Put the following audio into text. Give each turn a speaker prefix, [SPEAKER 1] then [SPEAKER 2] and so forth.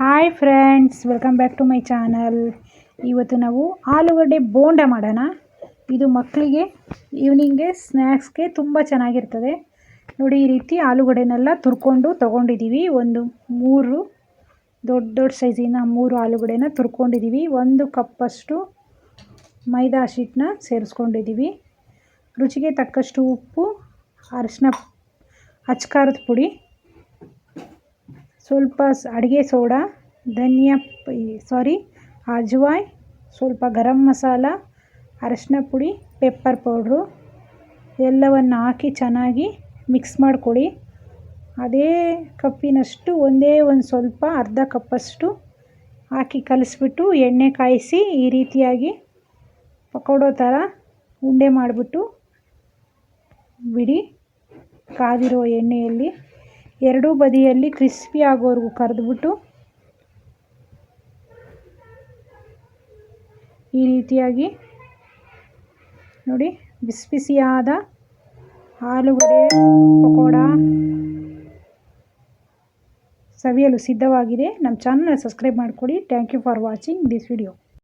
[SPEAKER 1] Hi friends, welcome back to my channel. ಇವತ್ತು ನಾವು ಆಲೂಗಡ್ಡೆ ಬೋಂಡ ಮಾಡೋಣ. ಇದು ಮಕ್ಕಳಿಗೆ ಈವ್ನಿಂಗ್ಗೆ ಸ್ನ್ಯಾಕ್ಸ್ಗೆ ತುಂಬ ಚೆನ್ನಾಗಿರ್ತದೆ. ನೋಡಿ, ಈ ರೀತಿ ಆಲೂಗಡ್ಡೆನೆಲ್ಲ ತುರ್ಕೊಂಡು ತೊಗೊಂಡಿದ್ದೀವಿ. ಒಂದು 3 ದೊಡ್ಡ ಸೈಜಿನ 3 ಆಲೂಗಡ್ಡೆನ ತುರ್ಕೊಂಡಿದ್ದೀವಿ. 1 ಕಪ್ಪಷ್ಟು ಮೈದಾ ಹಿಟ್ಟನ್ನ ಸೇರಿಸ್ಕೊಂಡಿದ್ದೀವಿ. ರುಚಿಗೆ ತಕ್ಕಷ್ಟು ಉಪ್ಪು, ಅರಿಶಿನ, ಅಚ್ಕಾರದ ಪುಡಿ, ಸ್ವಲ್ಪ ಅಡುಗೆ ಸೋಡಾ, ಅಜವಾಯಿನ್, ಸ್ವಲ್ಪ ಗರಂ ಮಸಾಲ, ಅರಿಶಿನ ಪುಡಿ, ಪೆಪ್ಪರ್ ಪೌಡ್ರು ಎಲ್ಲವನ್ನು ಹಾಕಿ ಚೆನ್ನಾಗಿ ಮಿಕ್ಸ್ ಮಾಡಿಕೊಡಿ. ಅದೇ ಕಪ್ಪಿನಷ್ಟು ಒಂದು ಸ್ವಲ್ಪ ಅರ್ಧ ಕಪ್ಪಷ್ಟು ಹಾಕಿ ಕಲಿಸ್ಬಿಟ್ಟು ಎಣ್ಣೆ ಕಾಯಿಸಿ ಈ ರೀತಿಯಾಗಿ ಪಕೋಡೋ ಥರ ಉಂಡೆ ಮಾಡಿಬಿಟ್ಟು ಬಿಡಿ. ಕಾದಿರೋ ಎಣ್ಣೆಯಲ್ಲಿ ಎರಡೂ ಬದಿಯಲ್ಲಿ ಕ್ರಿಸ್ಪಿ ಆಗೋವರೆಗೂ ಕರೆದ್ಬಿಟ್ಟು ಈ ರೀತಿಯಾಗಿ ನೋಡಿ, ಬಿಸಿ ಬಿಸಿಯಾದ ಆಲೂಗಡ್ಡೆ ಪಕೋಡ ಸವಿಯಲು ಸಿದ್ಧವಾಗಿದೆ. ನಮ್ಮ ಚಾನಲ್ನ ಸಬ್ಸ್ಕ್ರೈಬ್ ಮಾಡಿಕೊಡಿ. Thank you for watching this video.